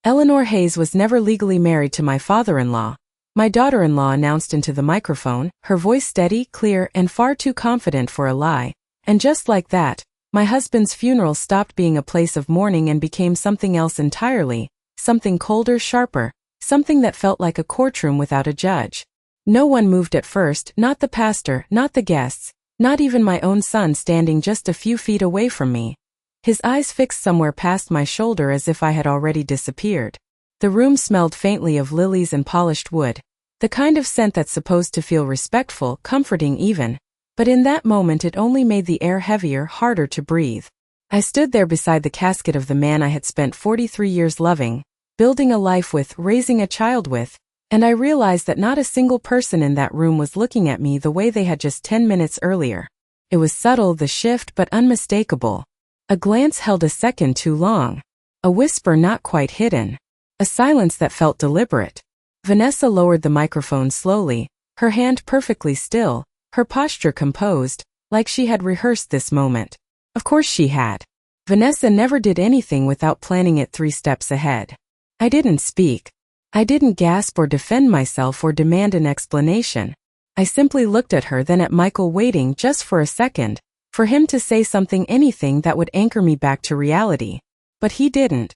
Eleanor Hayes was never legally married to my father-in-law, my daughter-in-law announced into the microphone, her voice steady, clear, and far too confident for a lie. And just like that, my husband's funeral stopped being a place of mourning and became something else entirely, something colder, sharper, something that felt like a courtroom without a judge. No one moved at first, not the pastor, not the guests, not even my own son standing just a few feet away from me. His eyes fixed somewhere past my shoulder as if I had already disappeared. The room smelled faintly of lilies and polished wood, the kind of scent that's supposed to feel respectful, comforting even, but in that moment it only made the air heavier, harder to breathe. I stood there beside the casket of the man I had spent 43 years loving, building a life with, raising a child with, and I realized that not a single person in that room was looking at me the way they had just 10 minutes earlier. It was subtle, the shift, but unmistakable. A glance held a second too long. A whisper not quite hidden. A silence that felt deliberate. Vanessa lowered the microphone slowly, her hand perfectly still, her posture composed, like she had rehearsed this moment. Of course she had. Vanessa never did anything without planning it 3 steps ahead. I didn't speak. I didn't gasp or defend myself or demand an explanation. I simply looked at her, then at Michael, waiting just for a second, for him to say something, anything that would anchor me back to reality. But he didn't.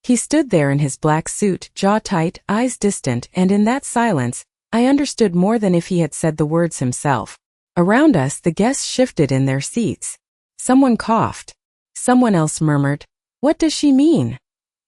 He stood there in his black suit, jaw tight, eyes distant, and in that silence, I understood more than if he had said the words himself. Around us, the guests shifted in their seats. Someone coughed. Someone else murmured, "What does she mean?"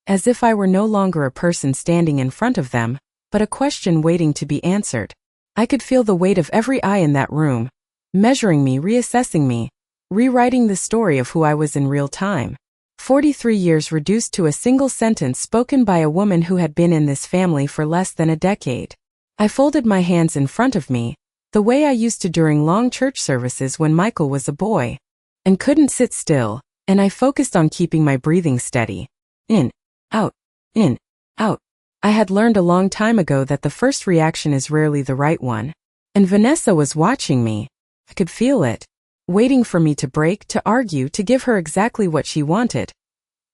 As if I were no longer a person standing in front of them, but a question waiting to be answered. I could feel the weight of every eye in that room, measuring me, reassessing me, rewriting the story of who I was in real time. 43 years reduced to a single sentence spoken by a woman who had been in this family for less than a decade. I folded my hands in front of me, the way I used to during long church services when Michael was a boy, and couldn't sit still, and I focused on keeping my breathing steady. In, out, in, out. I had learned a long time ago that the first reaction is rarely the right one. And Vanessa was watching me. I could feel it. Waiting for me to break, to argue, to give her exactly what she wanted.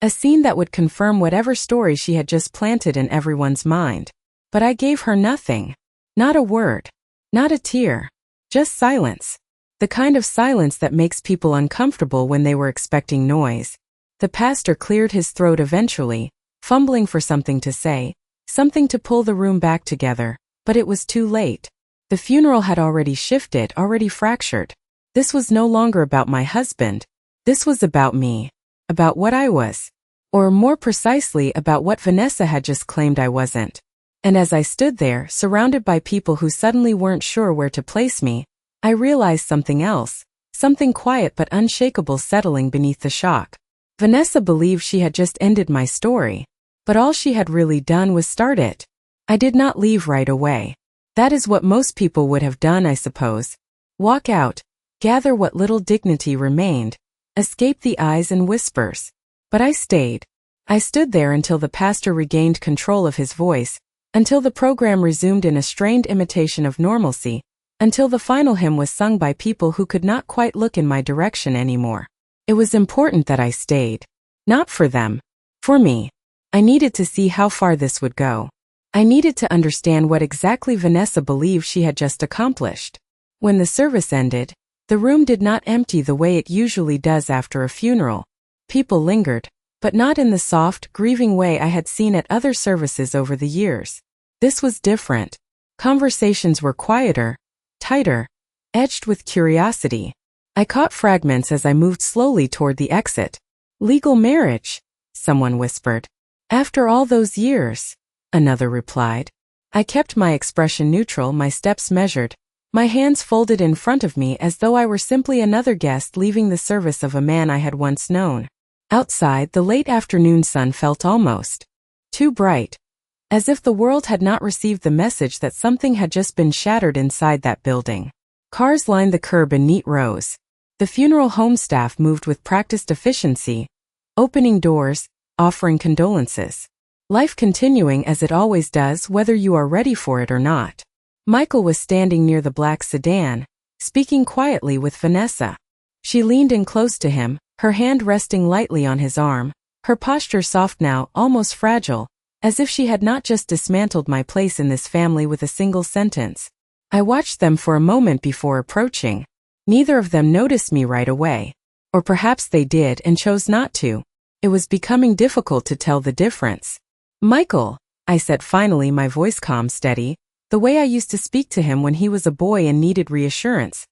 A scene that would confirm whatever story she had just planted in everyone's mind. But I gave her nothing. Not a word. Not a tear. Just silence. The kind of silence that makes people uncomfortable when they were expecting noise. The pastor cleared his throat eventually, fumbling for something to say, something to pull the room back together, but it was too late. The funeral had already shifted, already fractured. This was no longer about my husband. This was about me. About what I was. Or more precisely, about what Vanessa had just claimed I wasn't. And as I stood there, surrounded by people who suddenly weren't sure where to place me, I realized something else, something quiet but unshakable settling beneath the shock. Vanessa believed she had just ended my story, but all she had really done was start it. I did not leave right away. That is what most people would have done, I suppose. Walk out, gather what little dignity remained, escape the eyes and whispers. But I stayed. I stood there until the pastor regained control of his voice, until the program resumed in a strained imitation of normalcy, until the final hymn was sung by people who could not quite look in my direction anymore. It was important that I stayed. Not for them. For me. I needed to see how far this would go. I needed to understand what exactly Vanessa believed she had just accomplished. When the service ended, the room did not empty the way it usually does after a funeral. People lingered, but not in the soft, grieving way I had seen at other services over the years. This was different. Conversations were quieter, tighter, edged with curiosity. I caught fragments as I moved slowly toward the exit. "Legal marriage," someone whispered. "After all those years," another replied. I kept my expression neutral, my steps measured, my hands folded in front of me as though I were simply another guest leaving the service of a man I had once known. Outside, the late afternoon sun felt almost too bright, as if the world had not received the message that something had just been shattered inside that building. Cars lined the curb in neat rows. The funeral home staff moved with practiced efficiency, opening doors, offering condolences. Life continuing as it always does, whether you are ready for it or not. Michael was standing near the black sedan, speaking quietly with Vanessa. She leaned in close to him, her hand resting lightly on his arm, her posture soft now, almost fragile, as if she had not just dismantled my place in this family with a single sentence. I watched them for a moment before approaching. Neither of them noticed me right away. Or perhaps they did and chose not to. It was becoming difficult to tell the difference. "Michael," I said finally, my voice calm, steady, the way I used to speak to him when he was a boy and needed reassurance.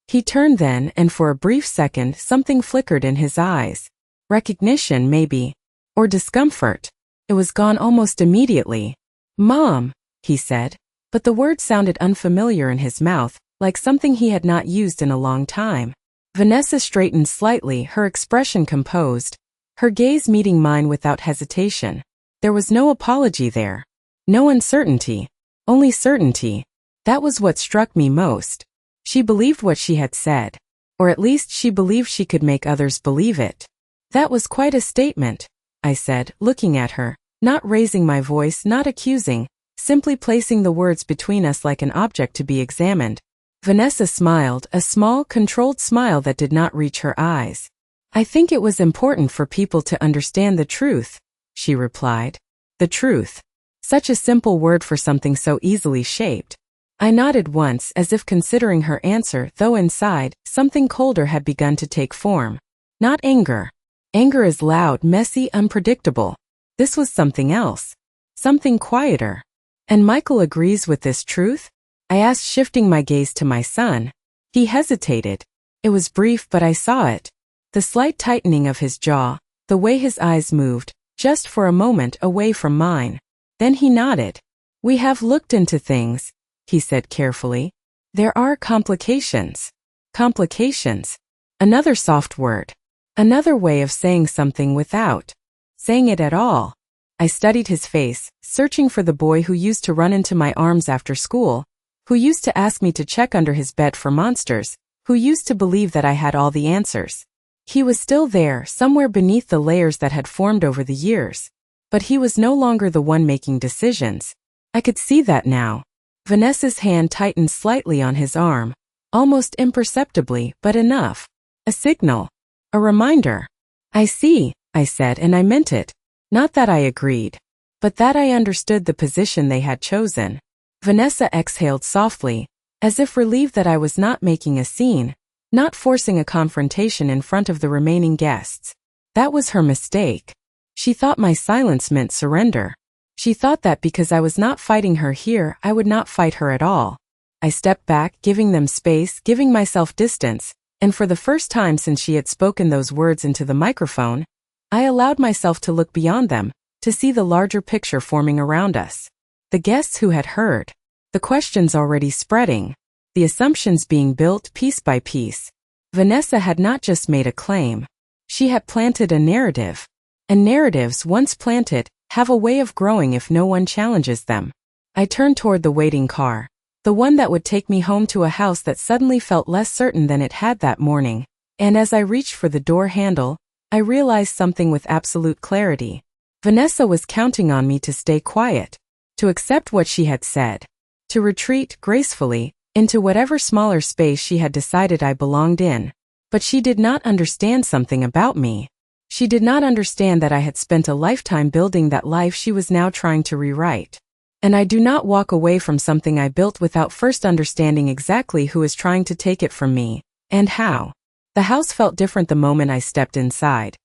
He turned then, and for a brief second something flickered in his eyes. Recognition, maybe. Or discomfort. It was gone almost immediately. "Mom," he said, but the word sounded unfamiliar in his mouth, like something he had not used in a long time. Vanessa straightened slightly, her expression composed, her gaze meeting mine without hesitation. There was no apology there. No uncertainty. Only certainty. That was what struck me most. She believed what she had said. Or at least she believed she could make others believe it. "That was quite a statement," I said, looking at her, not raising my voice, not accusing, simply placing the words between us like an object to be examined. Vanessa smiled, a small, controlled smile that did not reach her eyes. "I think it was important for people to understand the truth," she replied. The truth. Such a simple word for something so easily shaped. I nodded once, as if considering her answer, though inside, something colder had begun to take form. Not anger. Anger is loud, messy, unpredictable. This was something else. Something quieter. "And Michael agrees with this truth?" I asked, shifting my gaze to my son. He hesitated. It was brief, but I saw it. The slight tightening of his jaw, the way his eyes moved, just for a moment, away from mine. Then he nodded. "We have looked into things," he said carefully. "There are complications." Complications. Another soft word. Another way of saying something without saying it at all. I studied his face, searching for the boy who used to run into my arms after school, who used to ask me to check under his bed for monsters, who used to believe that I had all the answers. He was still there, somewhere beneath the layers that had formed over the years. But he was no longer the one making decisions. I could see that now. Vanessa's hand tightened slightly on his arm, almost imperceptibly, but enough. A signal. A reminder. "I see," I said, and I meant it. Not that I agreed, but that I understood the position they had chosen. Vanessa exhaled softly, as if relieved that I was not making a scene, not forcing a confrontation in front of the remaining guests. That was her mistake. She thought my silence meant surrender. She thought that because I was not fighting her here, I would not fight her at all. I stepped back, giving them space, giving myself distance, and for the first time since she had spoken those words into the microphone, I allowed myself to look beyond them, to see the larger picture forming around us. The guests who had heard. The questions already spreading. The assumptions being built piece by piece. Vanessa had not just made a claim. She had planted a narrative. And narratives, once planted, have a way of growing if no one challenges them. I turned toward the waiting car. The one that would take me home to a house that suddenly felt less certain than it had that morning. And as I reached for the door handle, I realized something with absolute clarity. Vanessa was counting on me to stay quiet. To accept what she had said. To retreat, gracefully, into whatever smaller space she had decided I belonged in. But she did not understand something about me. She did not understand that I had spent a lifetime building that life she was now trying to rewrite. And I do not walk away from something I built without first understanding exactly who is trying to take it from me, and how. The house felt different the moment I stepped inside.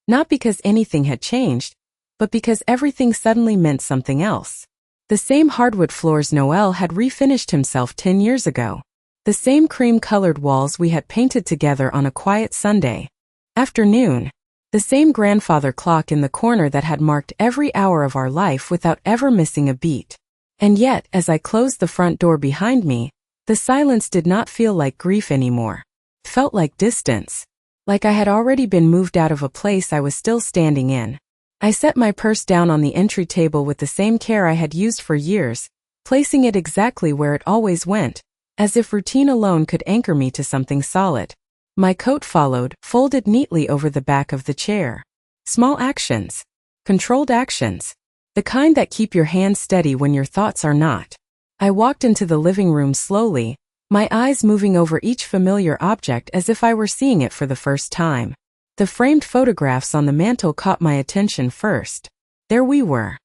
Not because anything had changed, but because everything suddenly meant something else. The same hardwood floors Noel had refinished himself 10 years ago. The same cream-colored walls we had painted together on a quiet Sunday afternoon. The same grandfather clock in the corner that had marked every hour of our life without ever missing a beat. And yet, as I closed the front door behind me, the silence did not feel like grief anymore. It felt like distance. Like I had already been moved out of a place I was still standing in. I set my purse down on the entry table with the same care I had used for years, placing it exactly where it always went, as if routine alone could anchor me to something solid. My coat followed, folded neatly over the back of the chair. Small actions. Controlled actions. The kind that keep your hands steady when your thoughts are not. I walked into the living room slowly, my eyes moving over each familiar object as if I were seeing it for the first time. The framed photographs on the mantel caught my attention first. There we were.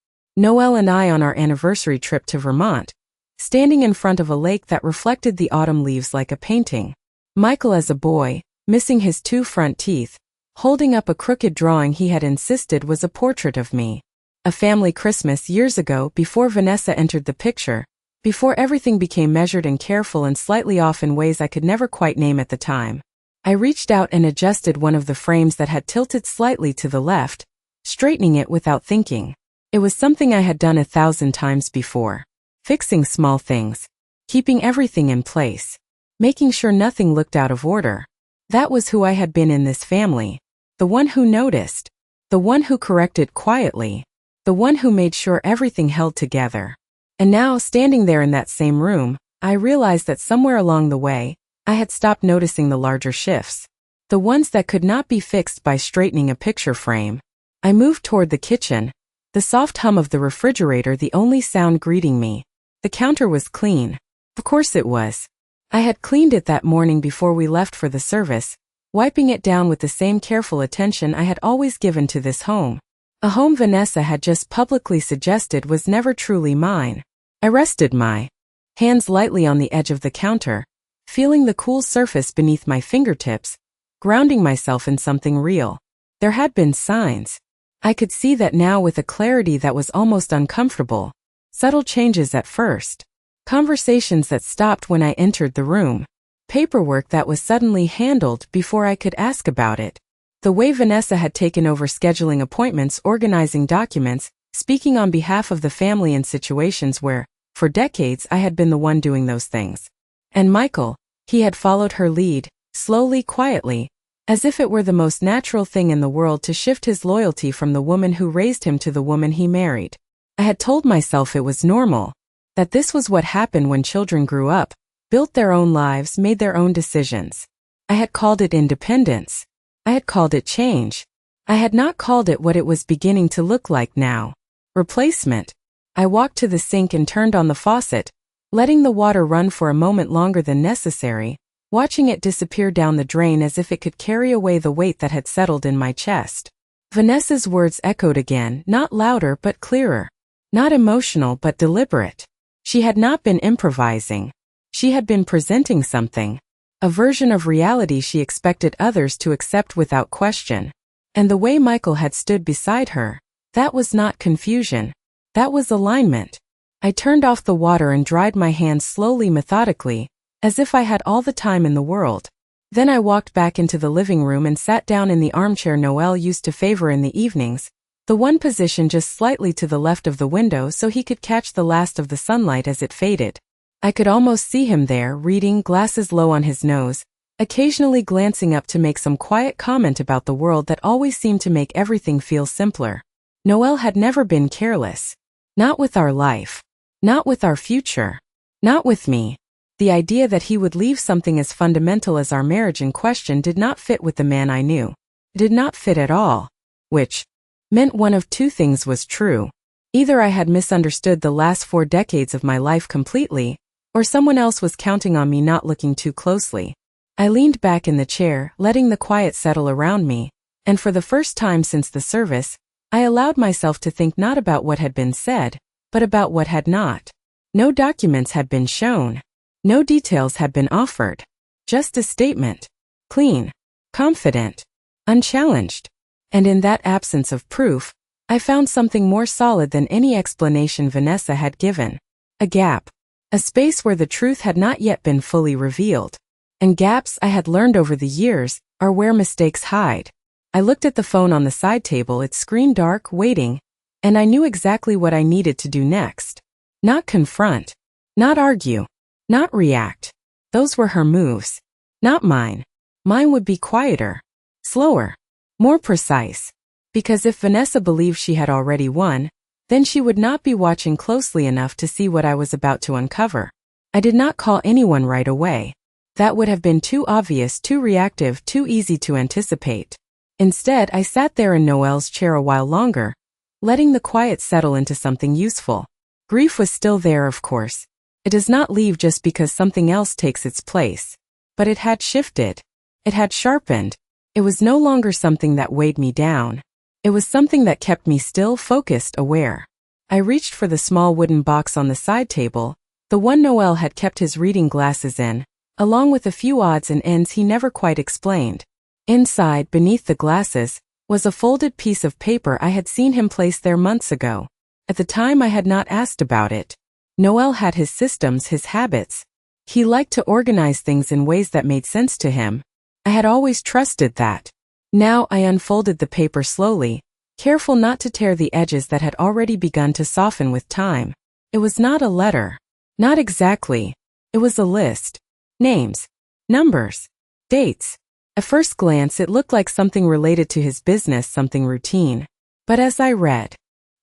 Noel and I on our anniversary trip to Vermont, standing in front of a lake that reflected the autumn leaves like a painting. Michael as a boy, missing his 2 front teeth, holding up a crooked drawing he had insisted was a portrait of me. A family Christmas years ago before Vanessa entered the picture, before everything became measured and careful and slightly off in ways I could never quite name at the time. I reached out and adjusted one of the frames that had tilted slightly to the left, straightening it without thinking. It was something I had done 1,000 times before. Fixing small things. Keeping everything in place. Making sure nothing looked out of order. That was who I had been in this family. The one who noticed. The one who corrected quietly. The one who made sure everything held together. And now, standing there in that same room, I realized that somewhere along the way, I had stopped noticing the larger shifts. The ones that could not be fixed by straightening a picture frame. I moved toward the kitchen, the soft hum of the refrigerator the only sound greeting me. The counter was clean. Of course it was. I had cleaned it that morning before we left for the service, wiping it down with the same careful attention I had always given to this home. A home Vanessa had just publicly suggested was never truly mine. I rested my hands lightly on the edge of the counter, feeling the cool surface beneath my fingertips, grounding myself in something real. There had been signs. I could see that now with a clarity that was almost uncomfortable. Subtle changes at first. Conversations that stopped when I entered the room. Paperwork that was suddenly handled before I could ask about it. The way Vanessa had taken over scheduling appointments, organizing documents, speaking on behalf of the family in situations where, for decades, I had been the one doing those things. And Michael, he had followed her lead, slowly, quietly, as if it were the most natural thing in the world to shift his loyalty from the woman who raised him to the woman he married. I had told myself it was normal. That this was what happened when children grew up, built their own lives, made their own decisions. I had called it independence. I had called it change. I had not called it what it was beginning to look like now. Replacement. I walked to the sink and turned on the faucet, letting the water run for a moment longer than necessary, watching it disappear down the drain as if it could carry away the weight that had settled in my chest. Vanessa's words echoed again, not louder but clearer. Not emotional but deliberate. She had not been improvising. She had been presenting something. A version of reality she expected others to accept without question. And the way Michael had stood beside her, that was not confusion. That was alignment. I turned off the water and dried my hands slowly, methodically, as if I had all the time in the world. Then I walked back into the living room and sat down in the armchair Noel used to favor in the evenings, the one position just slightly to the left of the window so he could catch the last of the sunlight as it faded. I could almost see him there, reading, glasses low on his nose, occasionally glancing up to make some quiet comment about the world that always seemed to make everything feel simpler. Noel had never been careless. Not with our life. Not with our future. Not with me. The idea that he would leave something as fundamental as our marriage in question did not fit with the man I knew. It did not fit at all. Which meant one of two things was true. Either I had misunderstood the last 4 decades of my life completely, or someone else was counting on me not looking too closely. I leaned back in the chair, letting the quiet settle around me, and for the first time since the service, I allowed myself to think not about what had been said, but about what had not. No documents had been shown. No details had been offered. Just a statement. Clean. Confident. Unchallenged. And in that absence of proof, I found something more solid than any explanation Vanessa had given. A gap. A space where the truth had not yet been fully revealed. And gaps, I had learned over the years, are where mistakes hide. I looked at the phone on the side table, its screen dark, waiting, and I knew exactly what I needed to do next. Not confront. Not argue. Not react. Those were her moves. Not mine. Mine would be quieter. Slower. More precise. Because if Vanessa believed she had already won, then she would not be watching closely enough to see what I was about to uncover. I did not call anyone right away. That would have been too obvious, too reactive, too easy to anticipate. Instead, I sat there in Noel's chair a while longer, letting the quiet settle into something useful. Grief was still there, of course. It does not leave just because something else takes its place. But it had shifted. It had sharpened. It was no longer something that weighed me down. It was something that kept me still, focused, aware. I reached for the small wooden box on the side table, the one Noel had kept his reading glasses in, along with a few odds and ends he never quite explained. Inside, beneath the glasses, was a folded piece of paper I had seen him place there months ago. At the time I had not asked about it. Noel had his systems, his habits. He liked to organize things in ways that made sense to him. I had always trusted that. Now I unfolded the paper slowly, careful not to tear the edges that had already begun to soften with time. It was not a letter. Not exactly. It was a list. Names. Numbers. Dates. At first glance it looked like something related to his business, something routine. But as I read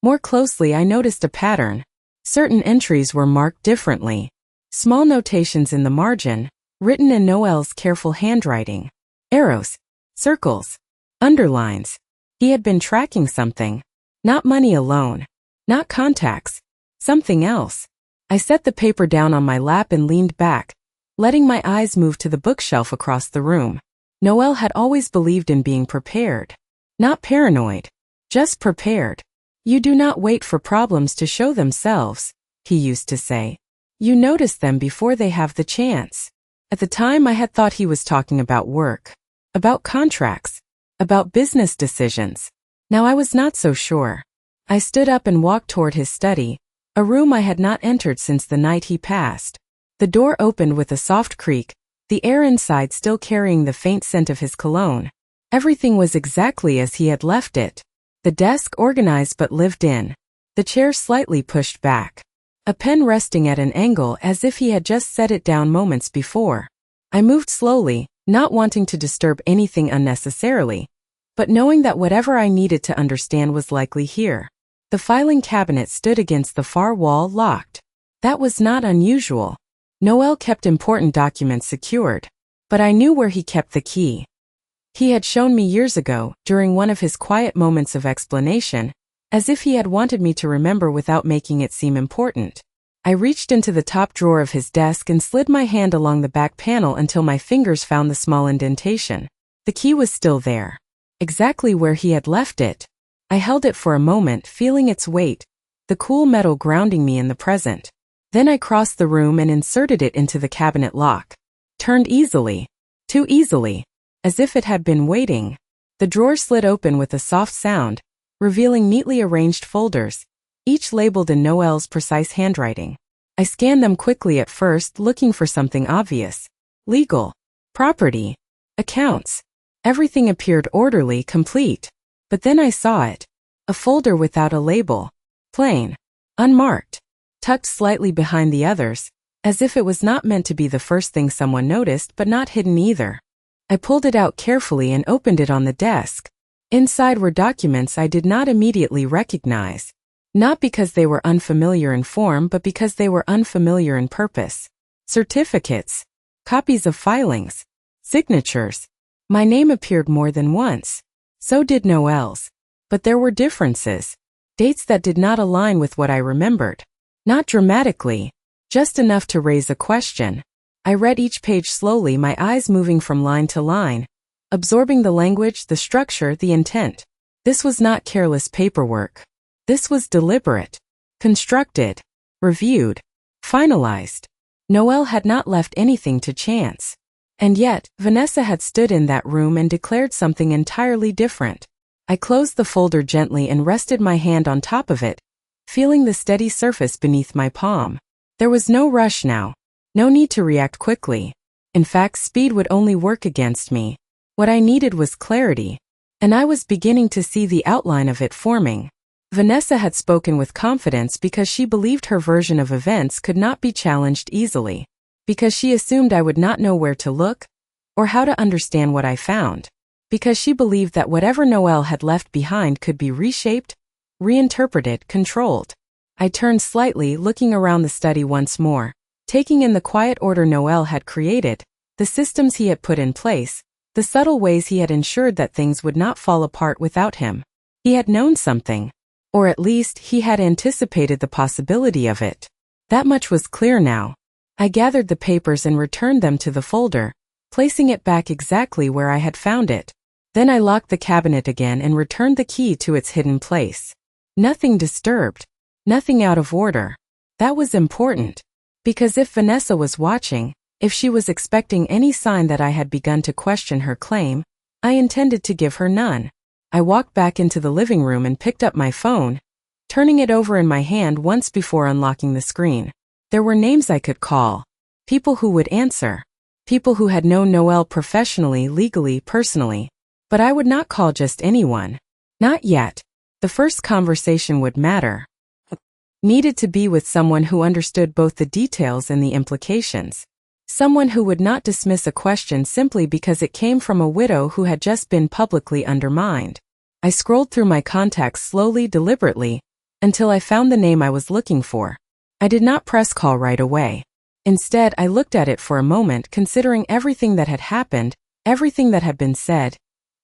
more closely I noticed a pattern. Certain entries were marked differently. Small notations in the margin, written in Noel's careful handwriting. Arrows. Circles. Underlines. He had been tracking something. Not money alone. Not contacts. Something else. I set the paper down on my lap and leaned back, letting my eyes move to the bookshelf across the room. Noel had always believed in being prepared. Not paranoid. Just prepared. You do not wait for problems to show themselves, he used to say. You notice them before they have the chance. At the time I had thought he was talking about work. About contracts. About business decisions. Now I was not so sure. I stood up and walked toward his study, a room I had not entered since the night he passed. The door opened with a soft creak, the air inside still carrying the faint scent of his cologne. Everything was exactly as he had left it. The desk organized but lived in. The chair slightly pushed back. A pen resting at an angle as if he had just set it down moments before. I moved slowly, not wanting to disturb anything unnecessarily, but knowing that whatever I needed to understand was likely here. The filing cabinet stood against the far wall, locked. That was not unusual. Noel kept important documents secured, but I knew where he kept the key. He had shown me years ago, during one of his quiet moments of explanation, as if he had wanted me to remember without making it seem important. I reached into the top drawer of his desk and slid my hand along the back panel until my fingers found the small indentation. The key was still there. Exactly where he had left it. I held it for a moment, feeling its weight, the cool metal grounding me in the present. Then I crossed the room and inserted it into the cabinet lock. Turned easily. Too easily. As if it had been waiting. The drawer slid open with a soft sound, revealing neatly arranged folders, each labeled in Noel's precise handwriting. I scanned them quickly at first, looking for something obvious. Legal. Property. Accounts. Everything appeared orderly, complete. But then I saw it. A folder without a label. Plain. Unmarked. Tucked slightly behind the others, as if it was not meant to be the first thing someone noticed, but not hidden either. I pulled it out carefully and opened it on the desk. Inside were documents I did not immediately recognize. Not because they were unfamiliar in form, but because they were unfamiliar in purpose. Certificates. Copies of filings. Signatures. My name appeared more than once. So did Noel's. But there were differences. Dates that did not align with what I remembered. Not dramatically. Just enough to raise a question. I read each page slowly, my eyes moving from line to line, absorbing the language, the structure, the intent. This was not careless paperwork. This was deliberate. Constructed. Reviewed. Finalized. Noel had not left anything to chance. And yet, Vanessa had stood in that room and declared something entirely different. I closed the folder gently and rested my hand on top of it, feeling the steady surface beneath my palm. There was no rush now. No need to react quickly. In fact, speed would only work against me. What I needed was clarity. And I was beginning to see the outline of it forming. Vanessa had spoken with confidence because she believed her version of events could not be challenged easily. Because she assumed I would not know where to look, or how to understand what I found. Because she believed that whatever Noel had left behind could be reshaped, reinterpreted, controlled. I turned slightly, looking around the study once more, taking in the quiet order Noel had created, the systems he had put in place, the subtle ways he had ensured that things would not fall apart without him. He had known something. Or at least, he had anticipated the possibility of it. That much was clear now. I gathered the papers and returned them to the folder, placing it back exactly where I had found it. Then I locked the cabinet again and returned the key to its hidden place. Nothing disturbed. Nothing out of order. That was important. Because if Vanessa was watching, if she was expecting any sign that I had begun to question her claim, I intended to give her none. I walked back into the living room and picked up my phone, turning it over in my hand once before unlocking the screen. There were names I could call. People who would answer. People who had known Noel professionally, legally, personally. But I would not call just anyone. Not yet. The first conversation would matter. Needed to be with someone who understood both the details and the implications. Someone who would not dismiss a question simply because it came from a widow who had just been publicly undermined. I scrolled through my contacts slowly, deliberately, until I found the name I was looking for. I did not press call right away. Instead, I looked at it for a moment, considering everything that had happened, everything that had been said,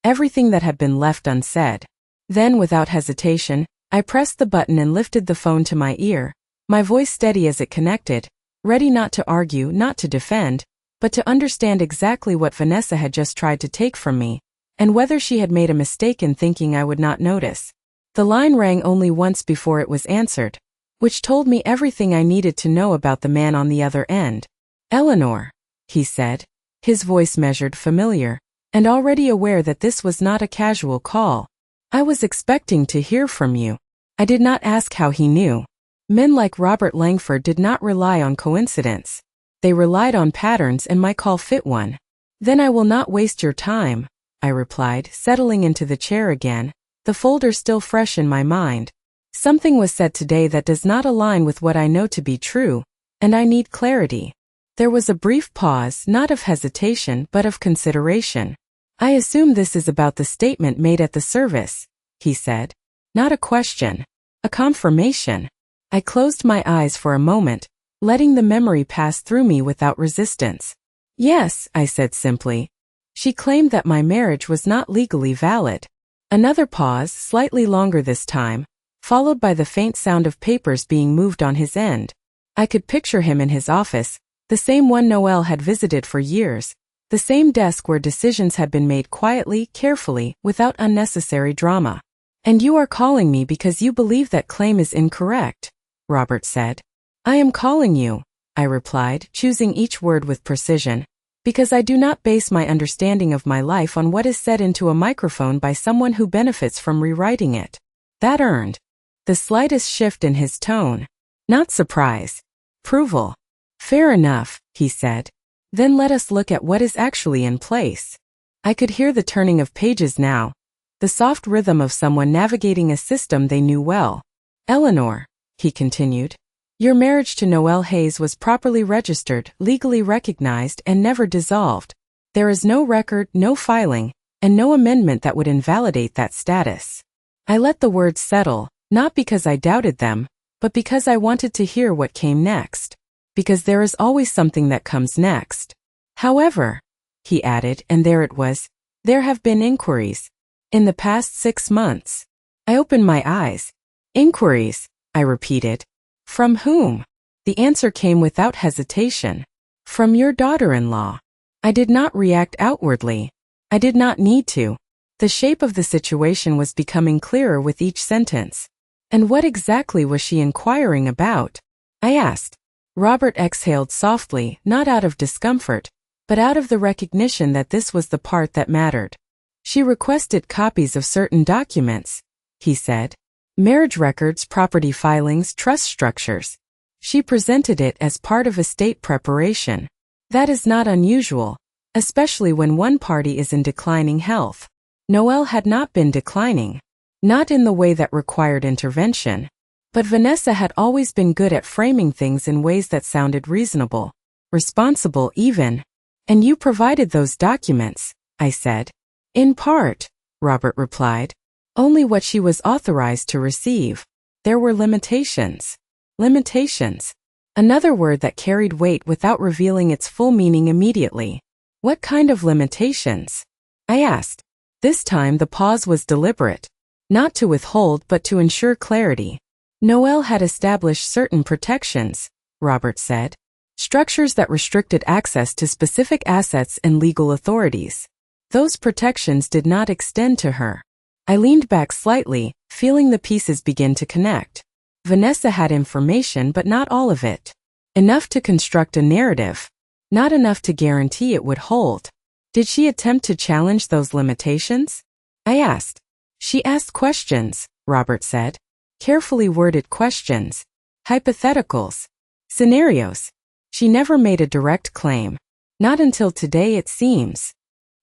everything that had been left unsaid. Then, without hesitation, I pressed the button and lifted the phone to my ear, my voice steady as it connected, ready not to argue, not to defend, but to understand exactly what Vanessa had just tried to take from me, and whether she had made a mistake in thinking I would not notice. The line rang only once before it was answered, which told me everything I needed to know about the man on the other end. "Eleanor," he said, his voice measured, familiar, and already aware that this was not a casual call. "I was expecting to hear from you." I did not ask how he knew. Men like Robert Langford did not rely on coincidence. They relied on patterns, and my call fit one. "Then I will not waste your time," I replied, settling into the chair again, the folder still fresh in my mind. "Something was said today that does not align with what I know to be true, and I need clarity." There was a brief pause, not of hesitation but of consideration. "I assume this is about the statement made at the service," he said. "Not a question. A confirmation." I closed my eyes for a moment, letting the memory pass through me without resistance. "Yes," I said simply. "She claimed that my marriage was not legally valid." Another pause, slightly longer this time, followed by the faint sound of papers being moved on his end. I could picture him in his office, the same one Noel had visited for years, the same desk where decisions had been made quietly, carefully, without unnecessary drama. "And you are calling me because you believe that claim is incorrect," Robert said. "I am calling you," I replied, choosing each word with precision, "because I do not base my understanding of my life on what is said into a microphone by someone who benefits from rewriting it." That earned the slightest shift in his tone. Not surprise. Approval. "Fair enough," he said. "Then let us look at what is actually in place." I could hear the turning of pages now, the soft rhythm of someone navigating a system they knew well. "Eleanor," he continued, "your marriage to Noel Hayes was properly registered, legally recognized, and never dissolved. There is no record, no filing, and no amendment that would invalidate that status." I let the words settle, not because I doubted them, but because I wanted to hear what came next. Because there is always something that comes next. "However," he added, and there it was, "there have been inquiries. In the past 6 months." I opened my eyes. "Inquiries," I repeated. "From whom?" The answer came without hesitation. "From your daughter-in-law." I did not react outwardly. I did not need to. The shape of the situation was becoming clearer with each sentence. "And what exactly was she inquiring about?" I asked. Robert exhaled softly, not out of discomfort, but out of the recognition that this was the part that mattered. "She requested copies of certain documents," he said. "Marriage records, property filings, trust structures. She presented it as part of estate preparation. That is not unusual, especially when one party is in declining health. Noel had not been declining. Not in the way that required intervention. But Vanessa had always been good at framing things in ways that sounded reasonable, responsible even. "And you provided those documents," I said. "In part," Robert replied. "Only what she was authorized to receive. There were limitations." Limitations. Another word that carried weight without revealing its full meaning immediately. "What kind of limitations?" I asked. This time the pause was deliberate. Not to withhold but to ensure clarity. "Noel had established certain protections," Robert said. "Structures that restricted access to specific assets and legal authorities. Those protections did not extend to her." I leaned back slightly, feeling the pieces begin to connect. Vanessa had information but not all of it. Enough to construct a narrative. Not enough to guarantee it would hold. Did she attempt to challenge those limitations? I asked. She asked questions, Robert said. Carefully worded questions. Hypotheticals. Scenarios. She never made a direct claim. Not until today, it seems.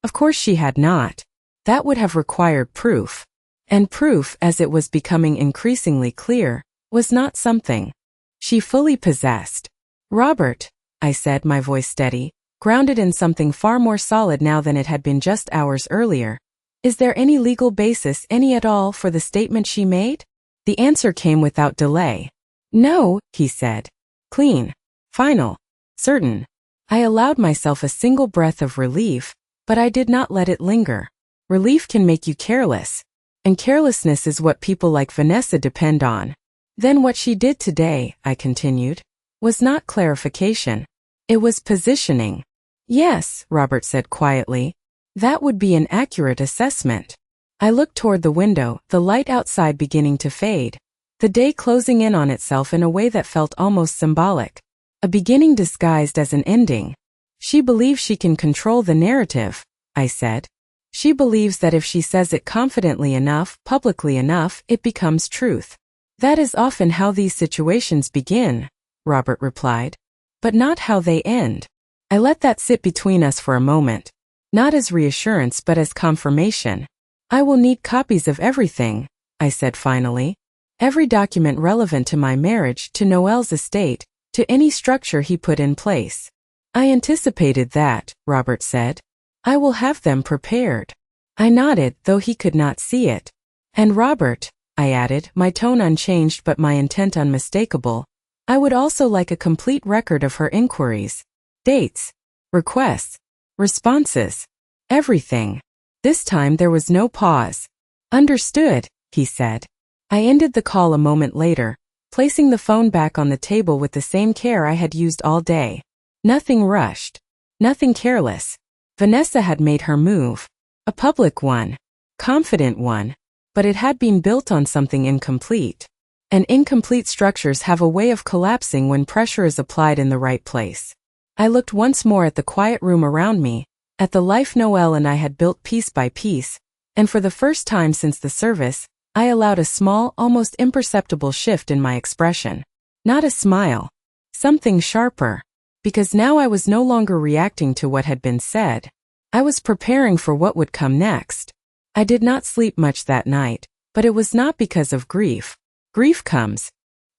Of course she had not. That would have required proof. And proof, as it was becoming increasingly clear, was not something she fully possessed. Robert, I said, my voice steady, grounded in something far more solid now than it had been just hours earlier. Is there any legal basis, any at all, for the statement she made? The answer came without delay. No, he said. Clean. Final. Certain. I allowed myself a single breath of relief, but I did not let it linger. Relief can make you careless. And carelessness is what people like Vanessa depend on. Then what she did today, I continued, was not clarification. It was positioning. Yes, Robert said quietly. That would be an accurate assessment. I looked toward the window, the light outside beginning to fade. The day closing in on itself in a way that felt almost symbolic. A beginning disguised as an ending. She believes she can control the narrative, I said. She believes that if she says it confidently enough, publicly enough, it becomes truth. That is often how these situations begin, Robert replied. But not how they end. I let that sit between us for a moment. Not as reassurance but as confirmation. I will need copies of everything, I said finally. Every document relevant to my marriage, to Noel's estate, to any structure he put in place. I anticipated that, Robert said. I will have them prepared. I nodded, though he could not see it. And Robert, I added, my tone unchanged but my intent unmistakable, I would also like a complete record of her inquiries. Dates. Requests. Responses. Everything. This time there was no pause. Understood, he said. I ended the call a moment later, placing the phone back on the table with the same care I had used all day. Nothing rushed. Nothing careless. Vanessa had made her move. A public one. Confident one. But it had been built on something incomplete. And incomplete structures have a way of collapsing when pressure is applied in the right place. I looked once more at the quiet room around me, at the life Noel and I had built piece by piece, and for the first time since the service, I allowed a small, almost imperceptible shift in my expression. Not a smile. Something sharper. Because now I was no longer reacting to what had been said. I was preparing for what would come next. I did not sleep much that night, but it was not because of grief. Grief comes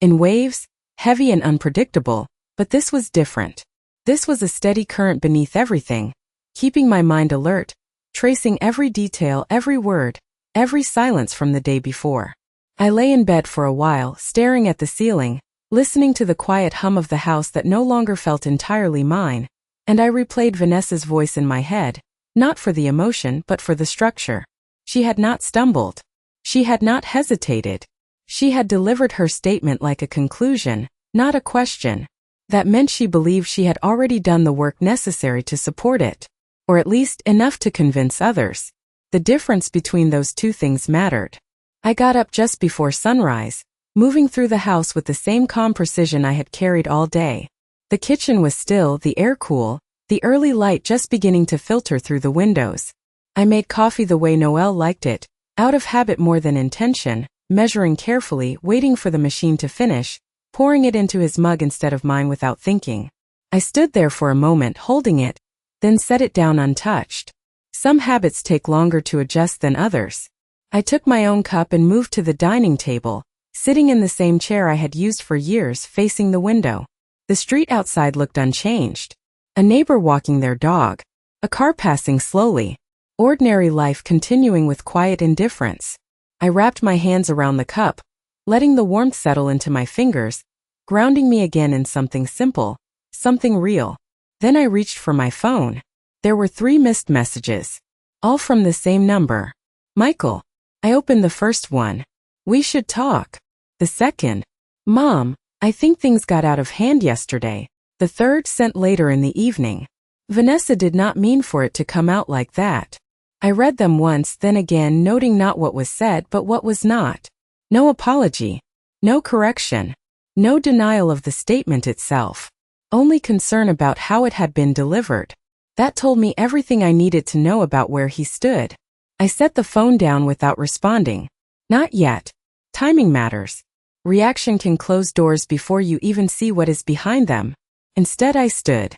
in waves, heavy and unpredictable, but this was different. This was a steady current beneath everything, keeping my mind alert, tracing every detail, every word, every silence from the day before. I lay in bed for a while, staring at the ceiling, listening to the quiet hum of the house that no longer felt entirely mine, and I replayed Vanessa's voice in my head, not for the emotion but for the structure. She had not stumbled. She had not hesitated. She had delivered her statement like a conclusion, not a question. That meant she believed she had already done the work necessary to support it, or at least enough to convince others. The difference between those two things mattered. I got up just before sunrise, moving through the house with the same calm precision I had carried all day. The kitchen was still, the air cool, the early light just beginning to filter through the windows. I made coffee the way Noel liked it, out of habit more than intention, measuring carefully, waiting for the machine to finish, pouring it into his mug instead of mine without thinking. I stood there for a moment holding it, then set it down untouched. Some habits take longer to adjust than others. I took my own cup and moved to the dining table, sitting in the same chair I had used for years, facing the window. The street outside looked unchanged. A neighbor walking their dog. A car passing slowly. Ordinary life continuing with quiet indifference. I wrapped my hands around the cup, letting the warmth settle into my fingers, grounding me again in something simple, something real. Then I reached for my phone. There were 3 missed messages. All from the same number. Michael. I opened the first one. We should talk. The second. Mom, I think things got out of hand yesterday. The third sent later in the evening. Vanessa did not mean for it to come out like that. I read them once, then again, noting not what was said but what was not. No apology. No correction. No denial of the statement itself. Only concern about how it had been delivered. That told me everything I needed to know about where he stood. I set the phone down without responding. Not yet. Timing matters. Reaction can close doors before you even see what is behind them. Instead, I stood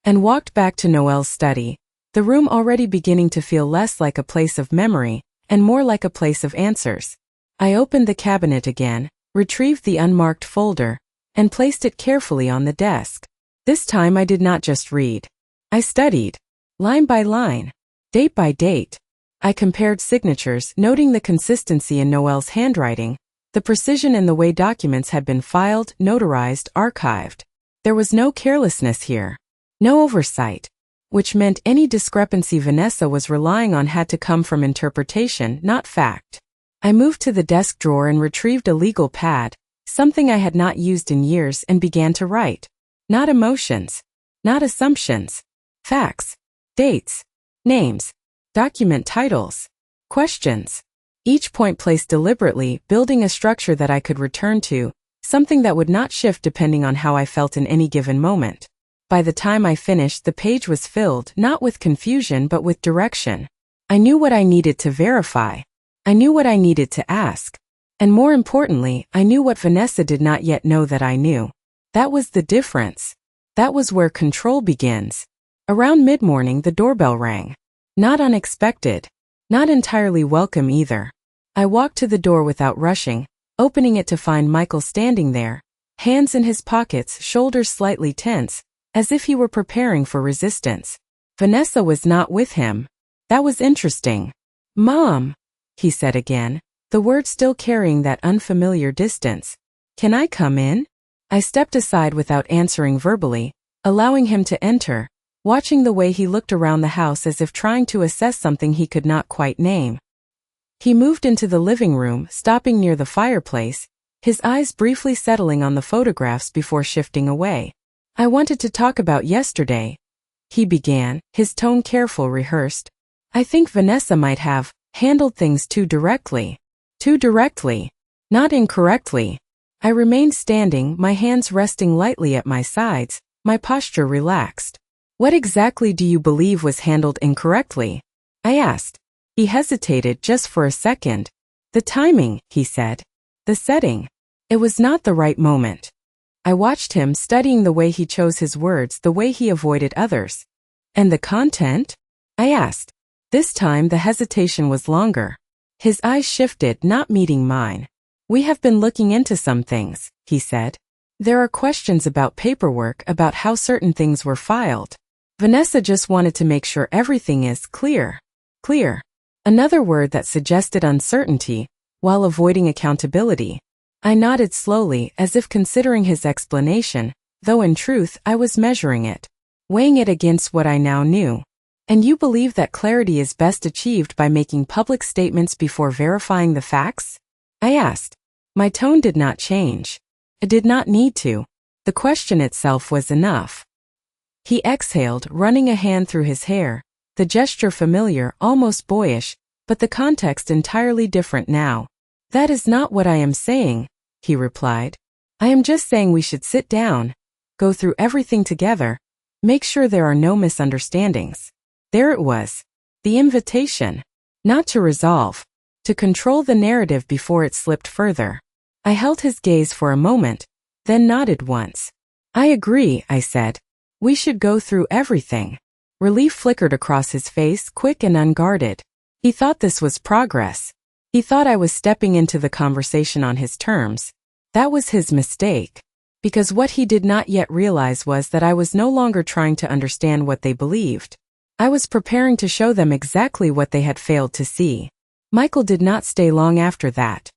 and walked back to Noelle's study, the room already beginning to feel less like a place of memory and more like a place of answers. I opened the cabinet again, retrieved the unmarked folder, and placed it carefully on the desk. This time I did not just read. I studied, line by line, date by date. I compared signatures, noting the consistency in Noelle's handwriting, the precision in the way documents had been filed, notarized, archived. There was no carelessness here, no oversight, which meant any discrepancy Vanessa was relying on had to come from interpretation, not fact. I moved to the desk drawer and retrieved a legal pad, something I had not used in years, and began to write. Not emotions, not assumptions. Facts, dates, names, document titles, questions. Each point placed deliberately, building a structure that I could return to, something that would not shift depending on how I felt in any given moment. By the time I finished, the page was filled, not with confusion but with direction. I knew what I needed to verify. I knew what I needed to ask. And more importantly, I knew what Vanessa did not yet know that I knew. That was the difference. That was where control begins. Around mid-morning, the doorbell rang. Not unexpected. Not entirely welcome either. I walked to the door without rushing, opening it to find Michael standing there, hands in his pockets, shoulders slightly tense, as if he were preparing for resistance. Vanessa was not with him. That was interesting. "Mom," he said again, the words still carrying that unfamiliar distance. "Can I come in?" I stepped aside without answering verbally, allowing him to enter, watching the way he looked around the house as if trying to assess something he could not quite name. He moved into the living room, stopping near the fireplace, his eyes briefly settling on the photographs before shifting away. "I wanted to talk about yesterday," he began, his tone careful, rehearsed. "I think Vanessa might have handled things too directly. Too directly. Not incorrectly." I remained standing, my hands resting lightly at my sides, my posture relaxed. "What exactly do you believe was handled incorrectly?" I asked. He hesitated just for a second. "The timing," he said. "The setting. It was not the right moment." I watched him, studying the way he chose his words, the way he avoided others. "And the content?" I asked. This time the hesitation was longer. His eyes shifted, not meeting mine. "We have been looking into some things," he said. "There are questions about paperwork, about how certain things were filed. Vanessa just wanted to make sure everything is clear." Clear. Another word that suggested uncertainty, while avoiding accountability. I nodded slowly, as if considering his explanation, though in truth I was measuring it, weighing it against what I now knew. "And you believe that clarity is best achieved by making public statements before verifying the facts?" I asked. My tone did not change. It did not need to. The question itself was enough. He exhaled, running a hand through his hair, the gesture familiar, almost boyish, but the context entirely different now. "That is not what I am saying," he replied. "I am just saying we should sit down, go through everything together, make sure there are no misunderstandings." There it was. The invitation. Not to resolve. To control the narrative before it slipped further. I held his gaze for a moment, then nodded once. "I agree," I said. "We should go through everything." Relief flickered across his face, quick and unguarded. He thought this was progress. He thought I was stepping into the conversation on his terms. That was his mistake. Because what he did not yet realize was that I was no longer trying to understand what they believed. I was preparing to show them exactly what they had failed to see. Michael did not stay long after that.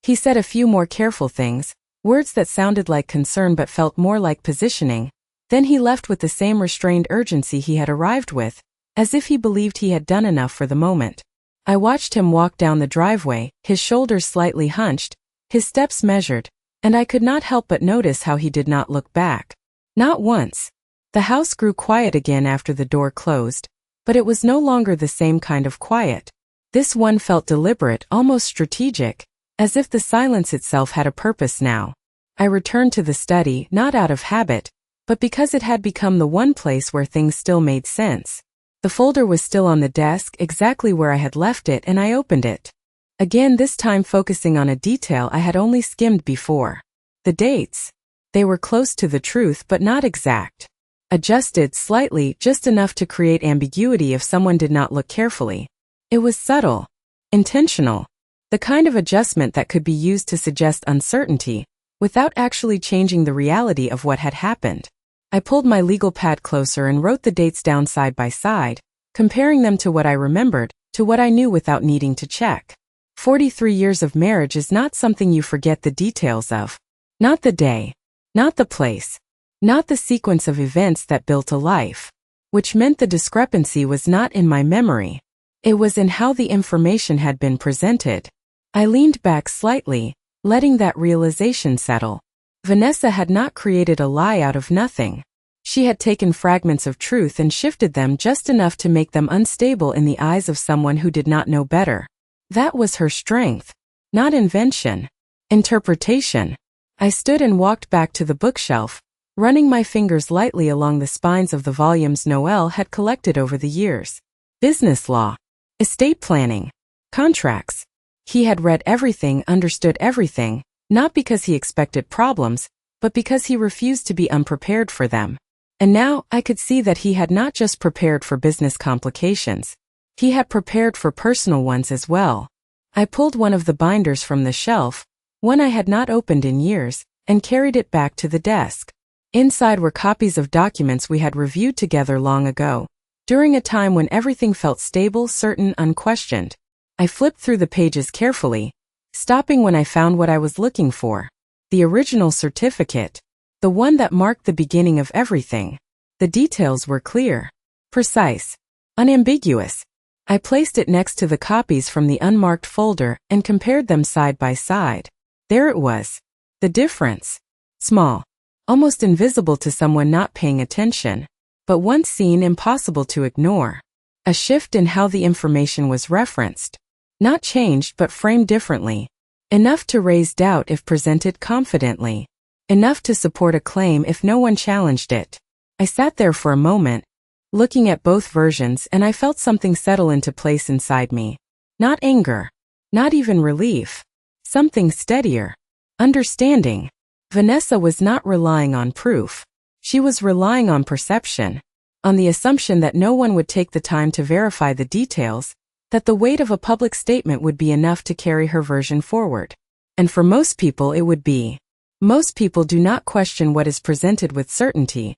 He said a few more careful things, words that sounded like concern but felt more like positioning. Then he left with the same restrained urgency he had arrived with, as if he believed he had done enough for the moment. I watched him walk down the driveway, his shoulders slightly hunched, his steps measured, and I could not help but notice how he did not look back. Not once. The house grew quiet again after the door closed, but it was no longer the same kind of quiet. This one felt deliberate, almost strategic, as if the silence itself had a purpose now. I returned to the study not out of habit, but because it had become the one place where things still made sense. The folder was still on the desk exactly where I had left it, and I opened it. Again, this time focusing on a detail I had only skimmed before. The dates. They were close to the truth but not exact. Adjusted slightly, just enough to create ambiguity if someone did not look carefully. It was subtle. Intentional. The kind of adjustment that could be used to suggest uncertainty, without actually changing the reality of what had happened. I pulled my legal pad closer and wrote the dates down side by side, comparing them to what I remembered, to what I knew without needing to check. 43 years of marriage is not something you forget the details of. Not the day. Not the place. Not the sequence of events that built a life. Which meant the discrepancy was not in my memory. It was in how the information had been presented. I leaned back slightly, letting that realization settle. Vanessa had not created a lie out of nothing. She had taken fragments of truth and shifted them just enough to make them unstable in the eyes of someone who did not know better. That was her strength. Not invention. Interpretation. I stood and walked back to the bookshelf, running my fingers lightly along the spines of the volumes Noel had collected over the years. Business law. Estate planning. Contracts. He had read everything, understood everything, not because he expected problems, but because he refused to be unprepared for them. And now I could see that he had not just prepared for business complications. He had prepared for personal ones as well. I pulled one of the binders from the shelf, one I had not opened in years, and carried it back to the desk. Inside were copies of documents we had reviewed together long ago, during a time when everything felt stable, certain, unquestioned. I flipped through the pages carefully, stopping when I found what I was looking for. The original certificate. The one that marked the beginning of everything. The details were clear. Precise. Unambiguous. I placed it next to the copies from the unmarked folder and compared them side by side. There it was. The difference. Small. Almost invisible to someone not paying attention. But once seen, impossible to ignore. A shift in how the information was referenced. Not changed but framed differently. Enough to raise doubt if presented confidently. Enough to support a claim if no one challenged it. I sat there for a moment, looking at both versions, and I felt something settle into place inside me. Not anger. Not even relief. Something steadier. Understanding. Vanessa was not relying on proof. She was relying on perception. On the assumption that no one would take the time to verify the details, that the weight of a public statement would be enough to carry her version forward. And for most people it would be. Most people do not question what is presented with certainty,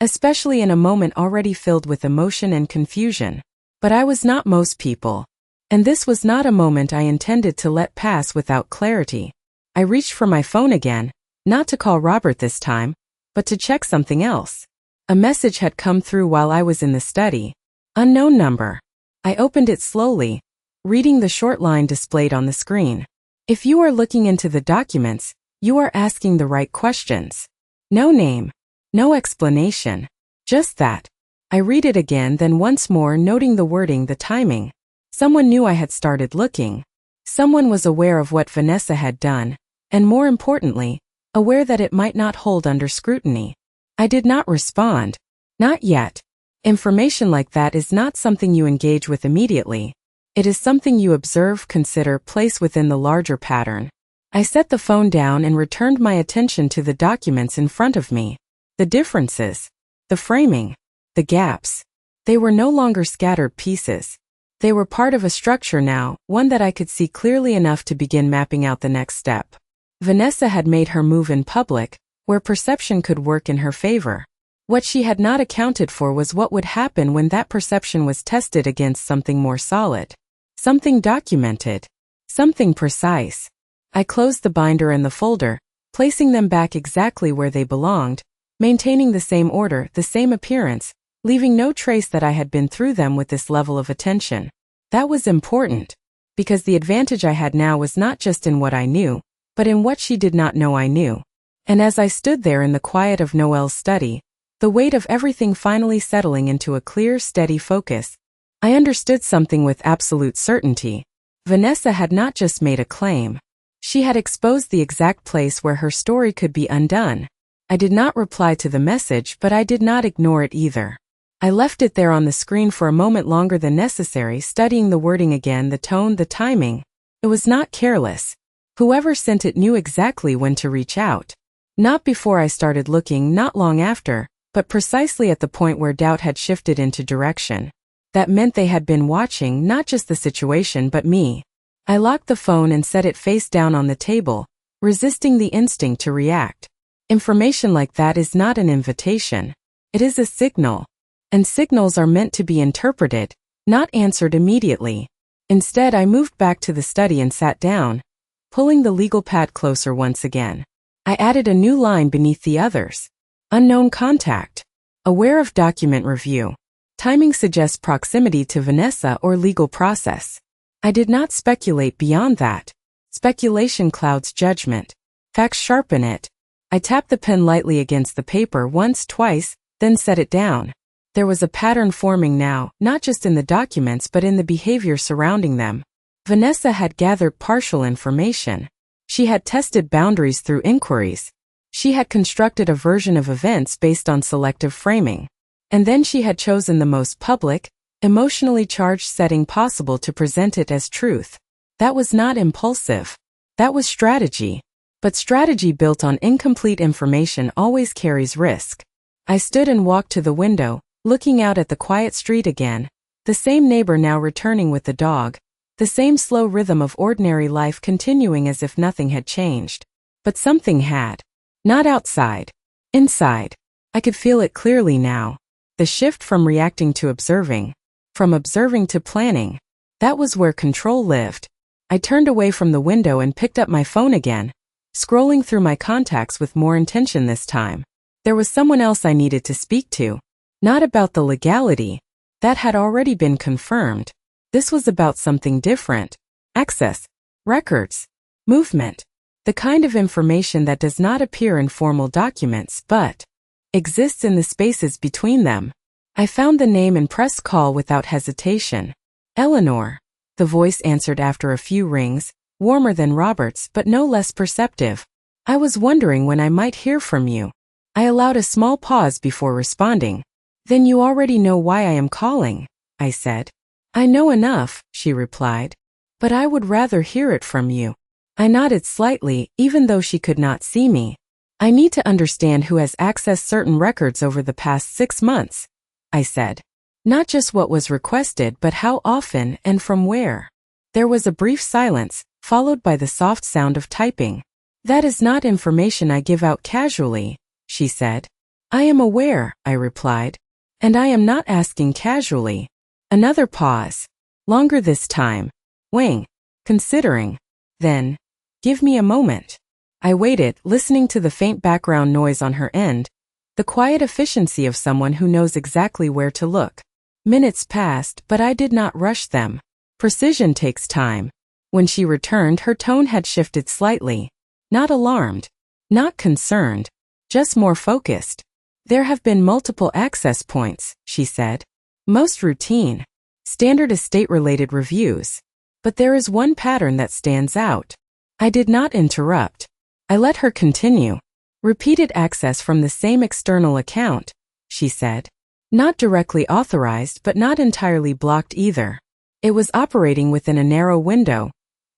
especially in a moment already filled with emotion and confusion. But I was not most people. And this was not a moment I intended to let pass without clarity. I reached for my phone again, not to call Robert this time, but to check something else. A message had come through while I was in the study. Unknown number. I opened it slowly, reading the short line displayed on the screen. If you are looking into the documents, you are asking the right questions. No name. No explanation. Just that. I read it again, then once more, noting the wording, the timing. Someone knew I had started looking. Someone was aware of what Vanessa had done, and more importantly, aware that it might not hold under scrutiny. I did not respond. Not yet. Information like that is not something you engage with immediately. It is something you observe, consider, place within the larger pattern. I set the phone down and returned my attention to the documents in front of me. The differences. The framing. The gaps. They were no longer scattered pieces. They were part of a structure now, one that I could see clearly enough to begin mapping out the next step. Vanessa had made her move in public, where perception could work in her favor. What she had not accounted for was what would happen when that perception was tested against something more solid. Something documented. Something precise. I closed the binder and the folder, placing them back exactly where they belonged, maintaining the same order, the same appearance, leaving no trace that I had been through them with this level of attention. That was important, because the advantage I had now was not just in what I knew, but in what she did not know I knew. And as I stood there in the quiet of Noel's study, the weight of everything finally settling into a clear, steady focus, I understood something with absolute certainty. Vanessa had not just made a claim. She had exposed the exact place where her story could be undone. I did not reply to the message, but I did not ignore it either. I left it there on the screen for a moment longer than necessary, studying the wording again, the tone, the timing. It was not careless. Whoever sent it knew exactly when to reach out. Not before I started looking, not long after, but precisely at the point where doubt had shifted into direction. That meant they had been watching not just the situation but me. I locked the phone and set it face down on the table, resisting the instinct to react. Information like that is not an invitation. It is a signal. And signals are meant to be interpreted, not answered immediately. Instead, I moved back to the study and sat down, pulling the legal pad closer once again. I added a new line beneath the others. Unknown contact. Aware of document review. Timing suggests proximity to Vanessa or legal process. I did not speculate beyond that. Speculation clouds judgment. Facts sharpen it. I tapped the pen lightly against the paper once, twice, then set it down. There was a pattern forming now, not just in the documents but in the behavior surrounding them. Vanessa had gathered partial information. She had tested boundaries through inquiries. She had constructed a version of events based on selective framing. And then she had chosen the most public, emotionally charged setting possible to present it as truth. That was not impulsive. That was strategy. But strategy built on incomplete information always carries risk. I stood and walked to the window, looking out at the quiet street again, the same neighbor now returning with the dog, the same slow rhythm of ordinary life continuing as if nothing had changed. But something had. Not outside. Inside. I could feel it clearly now. The shift from reacting to observing. From observing to planning. That was where control lived. I turned away from the window and picked up my phone again, scrolling through my contacts with more intention this time. There was someone else I needed to speak to. Not about the legality. That had already been confirmed. This was about something different. Access. Records. Movement. The kind of information that does not appear in formal documents but exists in the spaces between them. I found the name and pressed call without hesitation. Eleanor. The voice answered after a few rings, warmer than Robert's but no less perceptive. I was wondering when I might hear from you. I allowed a small pause before responding. Then you already know why I am calling, I said. I know enough, she replied. But I would rather hear it from you. I nodded slightly, even though she could not see me. I need to understand who has accessed certain records over the past 6 months, I said. Not just what was requested, but how often and from where. There was a brief silence, followed by the soft sound of typing. That is not information I give out casually, she said. I am aware, I replied. And I am not asking casually. Another pause. Longer this time. Weighing. Considering. Then, give me a moment. I waited, listening to the faint background noise on her end, the quiet efficiency of someone who knows exactly where to look. Minutes passed, but I did not rush them. Precision takes time. When she returned, her tone had shifted slightly. Not alarmed. Not concerned. Just more focused. There have been multiple access points, she said. Most routine. Standard estate-related reviews. But there is one pattern that stands out. I did not interrupt. I let her continue. Repeated access from the same external account, she said. Not directly authorized but not entirely blocked either. It was operating within a narrow window,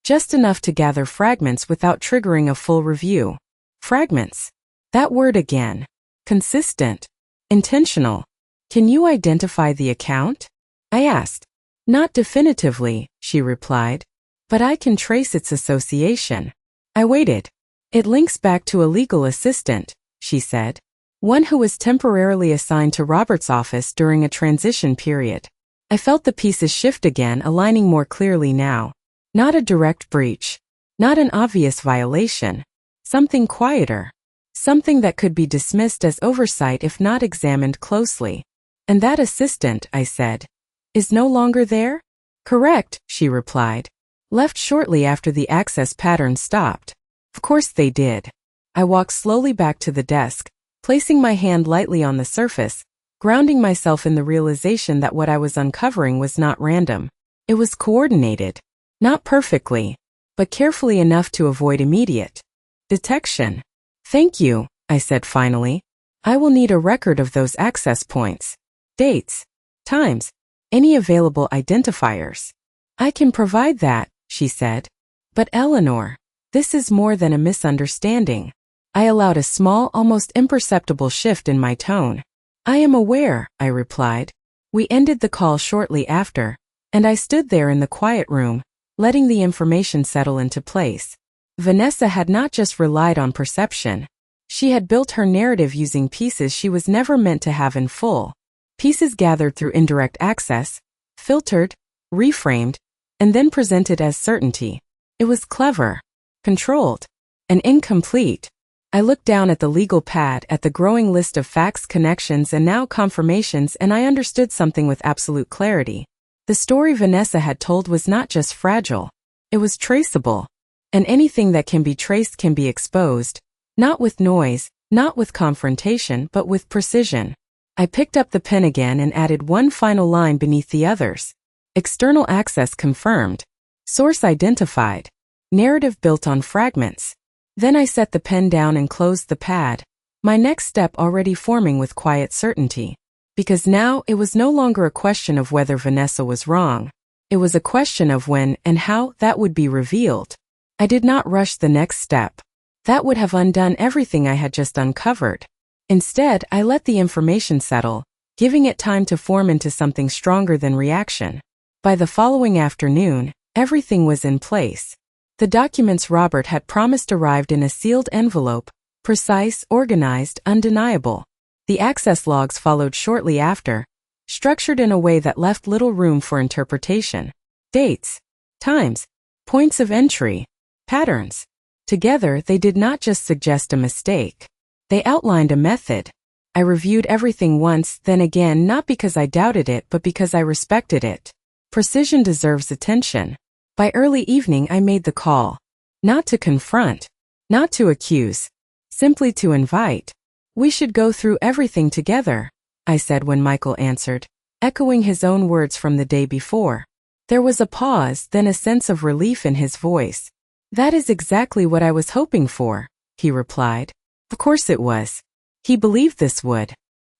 just enough to gather fragments without triggering a full review. Fragments. That word again. Consistent. Intentional. Can you identify the account? I asked. Not definitively, she replied. But I can trace its association. I waited. It links back to a legal assistant, she said. One who was temporarily assigned to Robert's office during a transition period. I felt the pieces shift again, aligning more clearly now. Not a direct breach. Not an obvious violation. Something quieter. Something that could be dismissed as oversight if not examined closely. And that assistant, I said, is no longer there? Correct, she replied. Left shortly after the access pattern stopped. Of course they did. I walked slowly back to the desk, placing my hand lightly on the surface, grounding myself in the realization that what I was uncovering was not random. It was coordinated. Not perfectly, but carefully enough to avoid immediate detection. Thank you, I said finally. I will need a record of those access points. Dates, times, any available identifiers. I can provide that, she said. But Eleanor, this is more than a misunderstanding. I allowed a small, almost imperceptible shift in my tone. I am aware, I replied. We ended the call shortly after, and I stood there in the quiet room, letting the information settle into place. Vanessa had not just relied on perception. She had built her narrative using pieces she was never meant to have in full. Pieces gathered through indirect access, filtered, reframed, and then presented as certainty. It was clever, controlled, and incomplete. I looked down at the legal pad, at the growing list of facts, connections, and now confirmations, and I understood something with absolute clarity. The story Vanessa had told was not just fragile. It was traceable. And anything that can be traced can be exposed. Not with noise, not with confrontation, but with precision. I picked up the pen again and added one final line beneath the others. External access confirmed. Source identified. Narrative built on fragments. Then I set the pen down and closed the pad, my next step already forming with quiet certainty. Because now it was no longer a question of whether Vanessa was wrong. It was a question of when and how that would be revealed. I did not rush the next step. That would have undone everything I had just uncovered. Instead, I let the information settle, giving it time to form into something stronger than reaction. By the following afternoon, everything was in place. The documents Robert had promised arrived in a sealed envelope, precise, organized, undeniable. The access logs followed shortly after, structured in a way that left little room for interpretation. Dates, times, points of entry, patterns. Together, they did not just suggest a mistake. They outlined a method. I reviewed everything once, then again, not because I doubted it, but because I respected it. Precision deserves attention. By early evening, I made the call. Not to confront, not to accuse, simply to invite. We should go through everything together, I said when Michael answered, echoing his own words from the day before. There was a pause, then a sense of relief in his voice. That is exactly what I was hoping for, he replied. Of course it was. He believed this would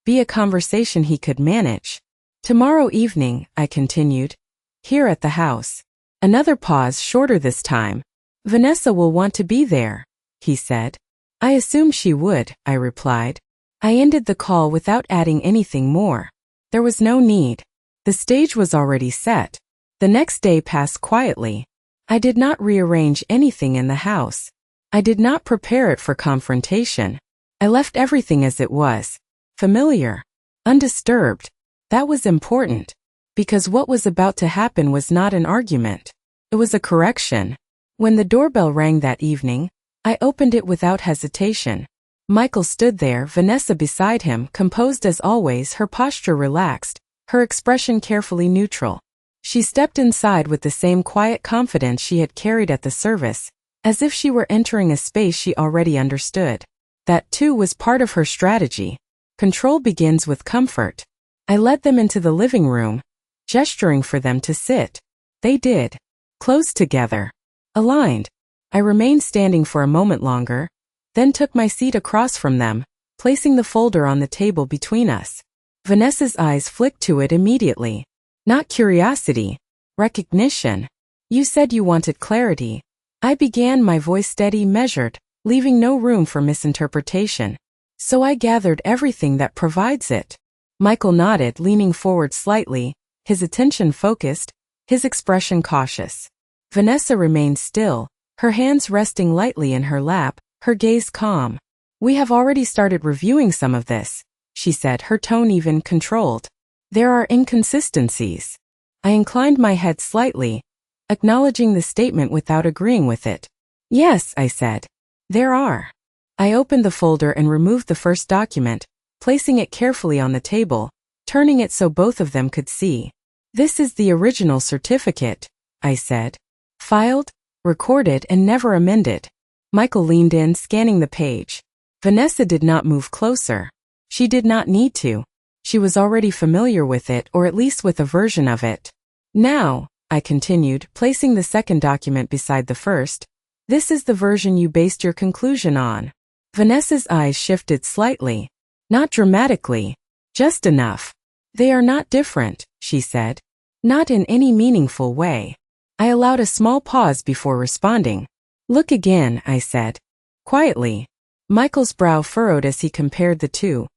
be a conversation he could manage. Tomorrow evening, I continued, here at the house. Another pause, shorter this time. Vanessa will want to be there, he said. I assumed she would, I replied. I ended the call without adding anything more. There was no need. The stage was already set. The next day passed quietly. I did not rearrange anything in the house. I did not prepare it for confrontation. I left everything as it was. Familiar. Undisturbed. That was important. Because what was about to happen was not an argument. It was a correction. When the doorbell rang that evening, I opened it without hesitation. Michael stood there, Vanessa beside him, composed as always, her posture relaxed, her expression carefully neutral. She stepped inside with the same quiet confidence she had carried at the service, as if she were entering a space she already understood. That, too, was part of her strategy. Control begins with comfort. I led them into the living room, gesturing for them to sit. They did. Close together. Aligned. I remained standing for a moment longer, then took my seat across from them, placing the folder on the table between us. Vanessa's eyes flicked to it immediately. Not curiosity. Recognition. You said you wanted clarity. I began, my voice steady, measured, leaving no room for misinterpretation. So I gathered everything that provides it. Michael nodded, leaning forward slightly, his attention focused, his expression cautious. Vanessa remained still, her hands resting lightly in her lap, her gaze calm. We have already started reviewing some of this, she said, her tone even controlled. There are inconsistencies. I inclined my head slightly, acknowledging the statement without agreeing with it. Yes, I said. There are. I opened the folder and removed the first document, placing it carefully on the table, turning it so both of them could see. This is the original certificate, I said. Filed, recorded, and never amended. Michael leaned in, scanning the page. Vanessa did not move closer. She did not need to. She was already familiar with it, or at least with a version of it. Now, I continued, placing the second document beside the first. This is the version you based your conclusion on. Vanessa's eyes shifted slightly. Not dramatically. Just enough. They are not different, she said. Not in any meaningful way. I allowed a small pause before responding. Look again, I said. Quietly. Michael's brow furrowed as he compared the two.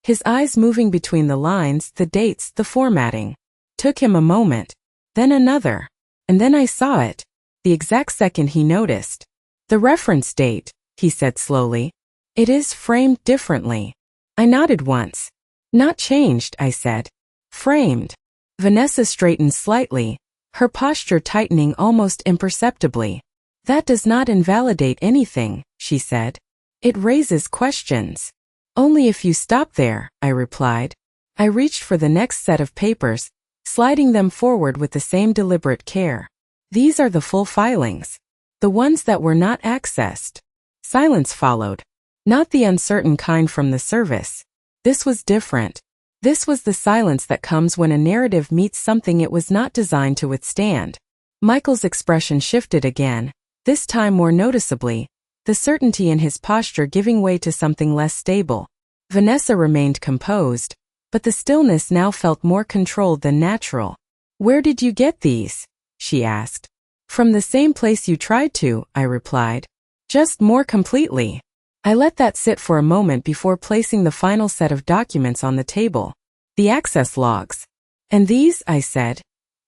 His eyes moving between the lines, the dates, the formatting. Took him a moment. Then another. And then I saw it. The exact second he noticed. The reference date, he said slowly. It is framed differently. I nodded once. Not changed, I said. Framed. Vanessa straightened slightly, her posture tightening almost imperceptibly. That does not invalidate anything, she said. It raises questions. Only if you stop there, I replied. I reached for the next set of papers, sliding them forward with the same deliberate care. These are the full filings. The ones that were not accessed. Silence followed. Not the uncertain kind from the service. This was different. This was the silence that comes when a narrative meets something it was not designed to withstand. Michael's expression shifted again, this time more noticeably, the certainty in his posture giving way to something less stable. Vanessa remained composed, but the stillness now felt more controlled than natural. Where did you get these? She asked. From the same place you tried to, I replied. Just more completely. I let that sit for a moment before placing the final set of documents on the table. The access logs. And these, I said.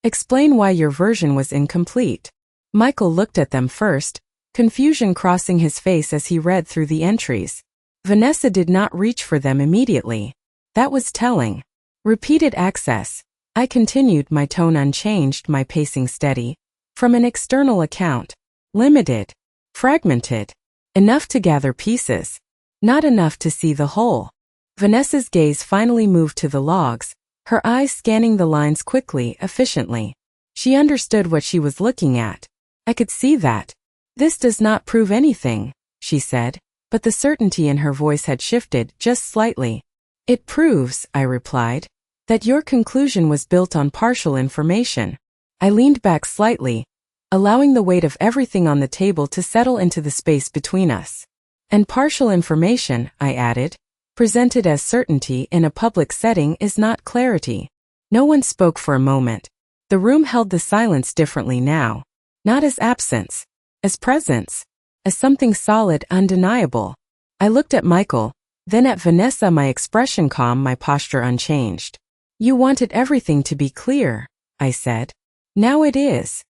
Explain why your version was incomplete. Michael looked at them first, confusion crossing his face as he read through the entries. Vanessa did not reach for them immediately. That was telling. Repeated access. I continued, my tone unchanged, my pacing steady. From an external account. Limited. Fragmented. Enough to gather pieces. Not enough to see the whole. Vanessa's gaze finally moved to the logs, her eyes scanning the lines quickly, efficiently. She understood what she was looking at. I could see that. This does not prove anything, she said, but the certainty in her voice had shifted just slightly. It proves, I replied, that your conclusion was built on partial information. I leaned back slightly, allowing the weight of everything on the table to settle into the space between us. And partial information, I added, presented as certainty in a public setting is not clarity. No one spoke for a moment. The room held the silence differently now. Not as absence, as presence, as something solid, undeniable. I looked at Michael, then at Vanessa, my expression calm, my posture unchanged. You wanted everything to be clear, I said. Now it is.